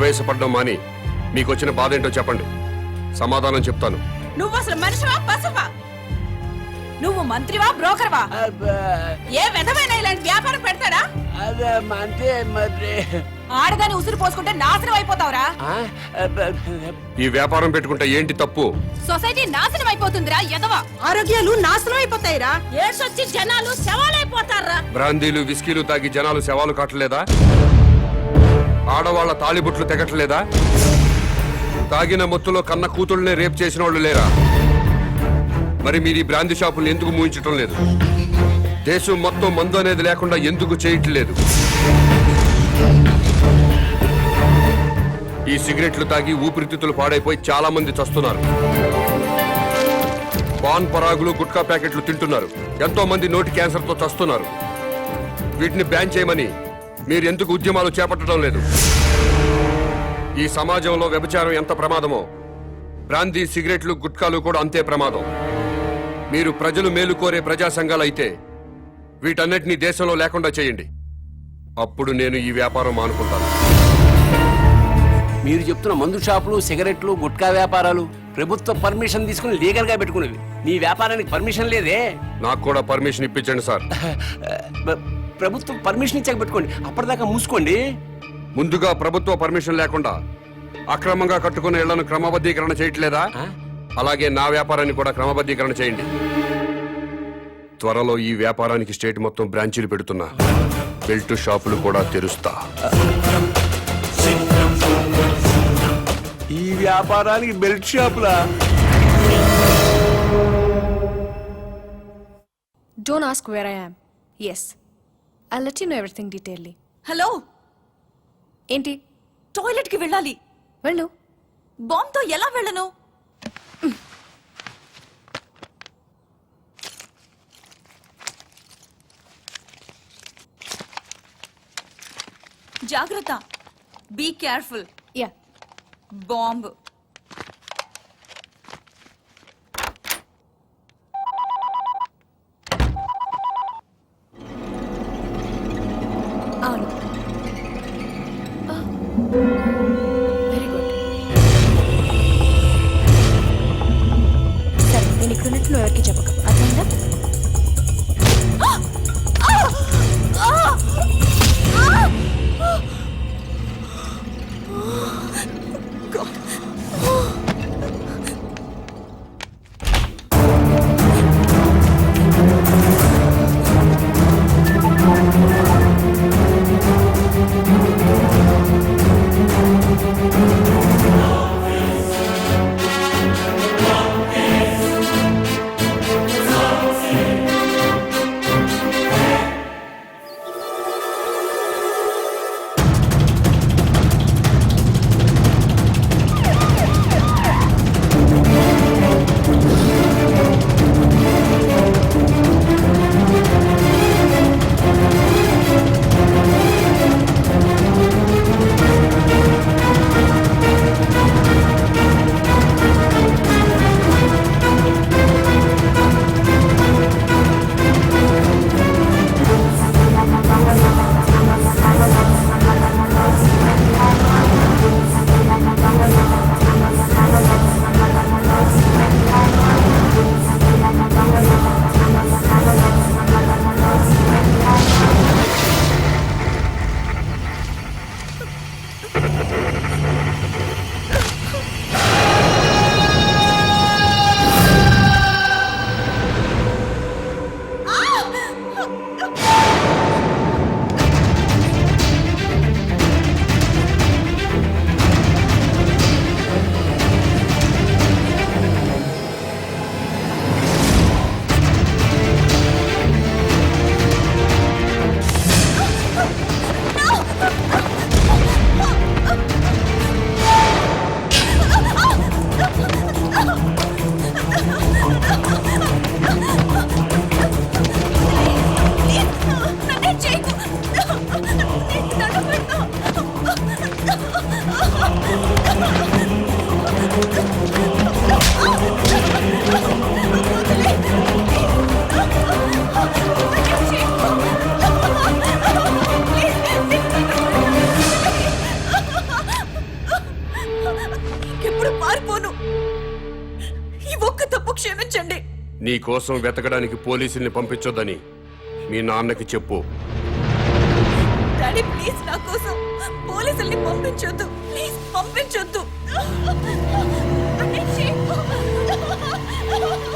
ఆవేశపడడం మాని మీకొచ్చిన బాధ ఏంటో చెప్పండి, సమాధానం చెప్తాను. నువ్వు అసలు మనిషివా పశువా? నువ్వు మంత్రివా బ్రోకర్వా? ఏ విధమైన ఇలాంటి వ్యాపారం పెడతాడా? ఆడదాన్ని ఉసురు పోసుకుంటే నాశనం అయిపోతావురా. ఈ వ్యాపారం పెట్టుకుంటే ఏంటి తప్పు? సొసైటీ నాశనం అయిపోతుందిరా ఎదవా. ఆరోగ్యాలు నాశనం అయిపోతాయిరా. ఏడ్సొచ్చి జనాలు శవాలైపోతారా. బ్రాందీలు విస్కీలు తాగి జనాలు శవాలు కాటలేదా? ఆడవాళ్ల తాళిబుట్లు తెగట్లేదా? తాగిన మొత్తులో కన్న కూతుళ్ళనే రేప్ చేసిన వాళ్ళు లేరా? మరి మీరు ఈ బ్రాందీ షాపులు ఎందుకు మూయించటం లేదు? దేశం మొత్తం మందు అనేది లేకుండా ఎందుకు చేయట్లేదు? ఈ సిగరెట్లు తాగి ఊపిరితిత్తులు పాడైపోయి చాలా మంది చస్తున్నారు. పాన్ పరాగులు గుట్కా ప్యాకెట్లు తింటున్నారు. ఎంతో మంది నోటి క్యాన్సర్తో చస్తున్నారు. వీటిని బ్యాన్ చేయమని మీరు ఎందుకు ఉద్యమాలు చేపట్టడం లేదు? ఈ సమాజంలో వ్యభిచారం ఎంత ప్రమాదమో బ్రాందీ సిగరెట్లు గుట్కాలు కూడా అంతే ప్రమాదం. మీరు ప్రజలు మేలు కోరే ప్రజా సంఘాలైతే వీటన్నిటినీ దేశంలో లేకుండా చేయండి. అప్పుడు నేను ఈ వ్యాపారం మానుకుంటాను. మీరు చెప్తున్న మందు షాపులు, సిగరెట్లు, గుట్కా వ్యాపారాలు ప్రభుత్వ పర్మిషన్ తీసుకుని లీగల్ గా పెట్టుకునేవి. మీ వ్యాపారానికి పర్మిషన్ లేదే. నాకు కూడా పర్మిషన్ ఇప్పించండి సార్. ప్రభుత్వం పర్మిషన్ ఇచ్చాక పెట్టుకోండి, అప్పటిదాకా మూసుకోండి. ముందుగా ప్రభుత్వ పర్మిషన్ లేకుండా అక్రమంగా కట్టుకున్న ఇళ్లను క్రమబద్ధీకరణ చేయట్లేదా? అలాగే నా వ్యాపారాన్ని కూడా క్రమబద్ధీకరణ చేయండి. త్వరలో ఈ వ్యాపారానికి స్టేట్ మొత్తం బ్రాంచీలు పెడుతున్నా. బెల్ట్ షాపులు కూడా తెరుస్తా. ఈ వ్యాపారానికి belt షాపులా? Don't ask where I am. Yes, I'll let you know everything detailedly. Hello, ఏంటి? టాయిలెట్ కి వెళ్ళాలి. వెళ్ళు. బాంబుతో ఎలా వెళ్ళను? జాగ్రత్త. Be careful. యా. బాంబు. అవును. Very good. సరే, నేను ఇక్కడ ఉన్నట్టు నువ్వు ఎవరికి చెప్పకు, అర్థమైందా? నీ కోసం వెతకడానికి పోలీసుల్ని పంపించొద్దని మీ నాన్నకి చెప్పు. డాడీ ప్లీజ్ నా కోసం పోలీసుల్ని పంపించొద్దు, ప్లీజ్ పంపించొద్దు. ప్లీజ్, నన్ను వదిలేయ్.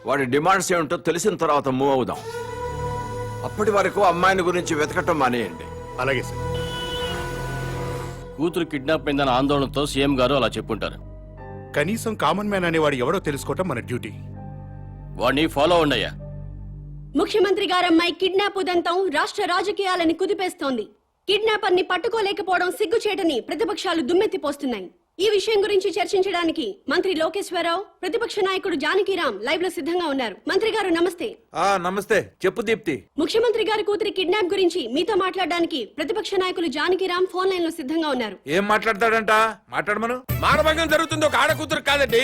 వాడి డిమాండ్స్ ఏమిటో తెలిసిన తర్వాత మూవ్ అవుదాం. అప్పటి వరకు అమ్మాయిని గురించి వెతకటం మానేయండి. అలాగే సార్. కూతురు కిడ్నాప్ అయిందన్న ఆందోళనతో సీఎం గారు అలా చెప్పుంటారు. కనీసం కామన్ మ్యాన్ అనేవాడు ఎవడో తెలుసుకోవటం మన డ్యూటీ. వాడిని ఫాలో అయ్యా. ముఖ్యమంత్రి గారమ్మాయి కిడ్నాప్ ఉదంతం రాష్ట్ర రాజకీయాలని కుదిపేస్తోంది. కిడ్నాపర్ ని పట్టుకోలేకపోవడం సిగ్గుచేటని ప్రతిపక్షాలు దుమ్మెత్తిపోస్తున్నాయి. ఈ విషయం గురించి చర్చించడానికి మంత్రి లోకేశ్వరరావు, ప్రతిపక్ష నాయకుడు జానకిరాం లైవ్ లో సిద్ధంగా ఉన్నారు. మంత్రి గారు నమస్తే. నమస్తే. చెప్పు దీప్తి. ముఖ్యమంత్రి గారి కూతురి కిడ్నాప్ గురించి మీతో మాట్లాడడానికి ప్రతిపక్ష నాయకులు జానకిరాం ఫోన్ లైన్ లో సిద్ధంగా ఉన్నారు. ఏం మాట్లాడతాడంట? మాట్లాడమను. మానభంగం జరుగుతుంది ఒక ఆడకూతురు కాదండి,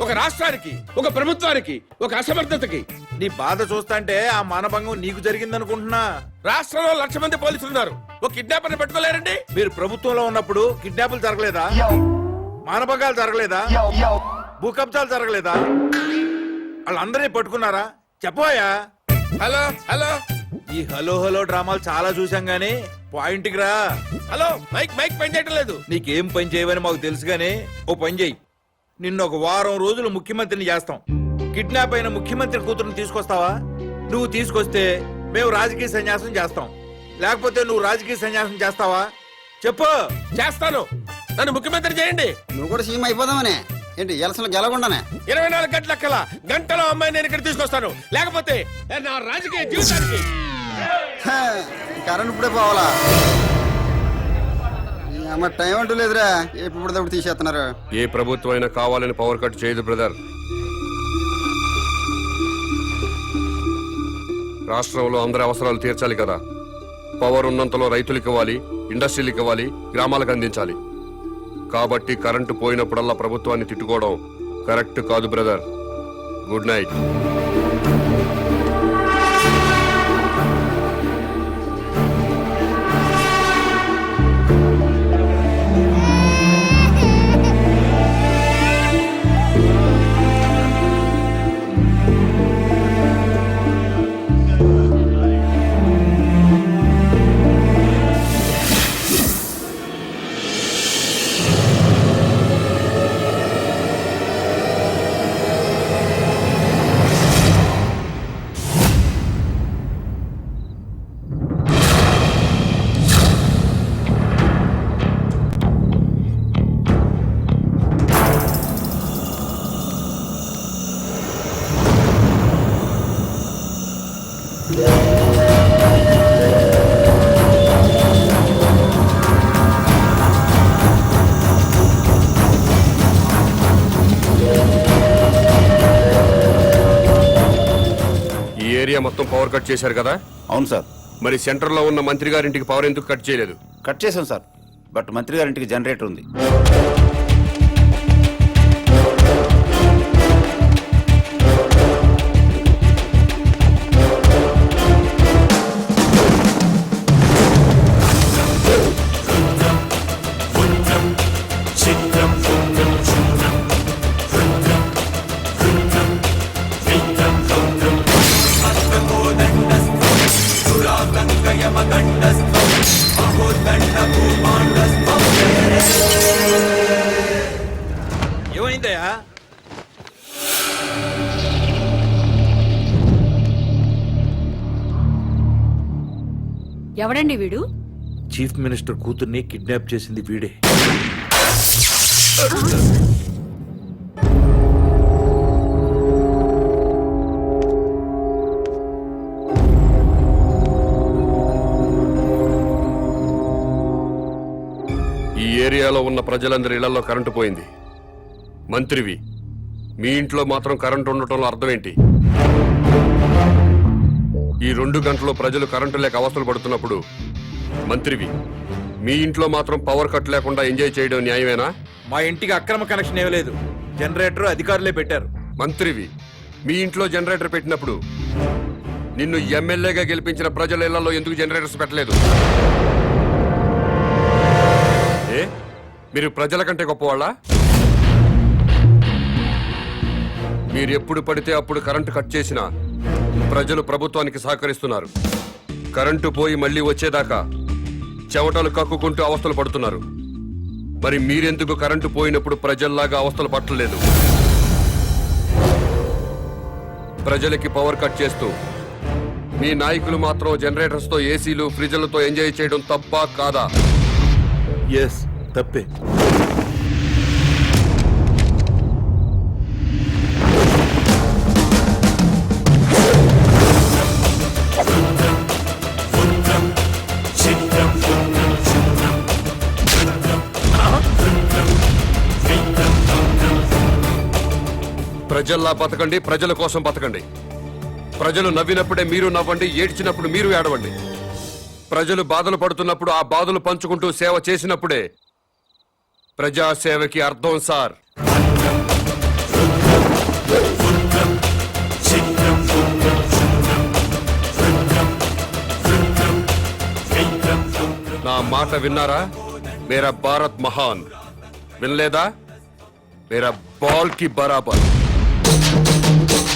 ఒక రాష్ట్రానికి, ఒక ప్రభుత్వానికి, ఒక అసమర్థతకి. నీ బాధ చూస్తాంటే ఆ మానభంగం నీకు జరిగిందనుకుంటున్నా. రాష్ట్రంలో 1,00,000 మంది పోలీసులు ఉన్నారు, ఒక కిడ్నాపర్ని పట్టుకోలేరండి. మీరు ప్రభుత్వంలో ఉన్నప్పుడు కిడ్నాపులు జరగలేదా? మానభంగాలు జరగలేదా? భూ కబ్జాలు జరగలేదా? వాళ్ళందరినీ పట్టుకున్నారా? చెప్పోయా. హలో హలో, ఈ హలో హలో డ్రామాలు చాలా చూసాం గానీ పాయింట్కి రా. హలో, మైక్ మైక్ పని చేయటం లేదు. నీకేం పని చేయవని మాకు తెలుసు గానీ ఓ పని చెయ్యి. నిన్ను ఒక వారం రోజులు ముఖ్యమంత్రిని చేస్తాం. కిడ్నాప్ అయిన ముఖ్యమంత్రి కూతురుని తీసుకొస్తావా? నువ్వు తీసుకొస్తే మేము రాజకీయ సన్యాసం చేస్తాం, లేకపోతే నువ్వు రాజకీయ సన్యాసం చేస్తావా? చెప్పు. చేస్తాను, నన్ను ముఖ్యమంత్రి చేయండి. నువ్వు కూడా సీఎం అయిపోదామనే ఏంటి? ఎలసలు గెలకుండానే 24 గంటల గంటలో అమ్మాయి నేను ఇక్కడ తీసుకొస్తాను, లేకపోతే నా రాజకీయ జీవితానికి. కరెంట్ ఇప్పుడే పోవాలా? అమ్మ టైం అంటూ లేదురా, ఎప్పుడు తీసేస్తున్నారు. ఏ ప్రభుత్వం అయినా కావాలని పవర్ కట్ చేయదు బ్రదర్. రాష్ట్రంలో అందరి అవసరాలు తీర్చాలి కదా. పవర్ ఉన్నంతలో రైతులకు ఇవ్వాలి, ఇండస్ట్రీలకు ఇవ్వాలి, గ్రామాలకు అందించాలి. కాబట్టి కరెంటు పోయినప్పుడల్లా ప్రభుత్వాన్ని తిట్టుకోవడం కరెక్ట్ కాదు బ్రదర్. Good night. ఏరియా మొత్తం పవర్ కట్ చేశారు కదా? అవును సార్. మరి సెంటర్ లో ఉన్న మంత్రి గారింటికి పవర్ ఎందుకు కట్ చేయలేదు? కట్ చేసాం సార్, బట్ మంత్రి గారింటికి జనరేటర్ ఉంది. ఏమైందయ్యా? ఎవడండి వీడు? చీఫ్ మినిస్టర్ కూతుర్ని కిడ్నాప్ చేసింది వీడే. ఈ ఏరియాలో ఉన్న ప్రజలందరి ఇళ్లలో కరెంటు పోయింది. మంత్రివి, మీ ఇంట్లో మాత్రం కరెంటు ఉండటంలో అర్థం ఏంటి? ఈ 2 గంటల్లో ప్రజలు కరెంటు లేక అవస్థలు పడుతున్నప్పుడు మంత్రివి, మీ ఇంట్లో మాత్రం పవర్ కట్ లేకుండా ఎంజాయ్ చేయడం న్యాయమేనా? మా ఇంటికి అక్రమ కనెక్షన్ ఏమీ లేదు. జనరేటర్ అధికారులే పెట్టారు. మంత్రివి, మీ ఇంట్లో జనరేటర్ పెట్టినప్పుడు నిన్ను ఎమ్మెల్యేగా గెలిపించిన ప్రజల ఇళ్లలో ఎందుకు జనరేటర్స్ పెట్టలేదు? ఏ మీరు ప్రజల కంటే గొప్పవాళ్ళ? మీరు ఎప్పుడు పడితే అప్పుడు కరెంటు కట్ చేసినా ప్రజలు ప్రభుత్వానికి సహకరిస్తున్నారు. కరెంటు పోయి మళ్ళీ వచ్చేదాకా చెమటలు కక్కుకుంటూ అవస్థలు పడుతున్నారు. మరి మీరెందుకు కరెంటు పోయినప్పుడు ప్రజల్లాగా అవస్థలు పట్టలేదు? ప్రజలకి పవర్ కట్ చేస్తూ మీ నాయకులు మాత్రం జనరేటర్స్ తో, ఏసీలు, ఫ్రిడ్జ్లతో ఎంజాయ్ చేయడం తప్పా కాదా? ఎస్, తప్పే. ప్రజల్లా బతకండి, ప్రజల కోసం బతకండి. ప్రజలు నవ్వినప్పుడే మీరు నవ్వండి, ఏడ్చినప్పుడు మీరు ఏడవండి. ప్రజలు బాధలు పడుతున్నప్పుడు ఆ బాధలు పంచుకుంటూ సేవ చేసినప్పుడే ప్రజాసేవకి అర్థం సార్. నా మాట విన్నారా? మేరా భారత్ మహాన్. వినలేదా? మేరా బాల్ కి బరాబర్.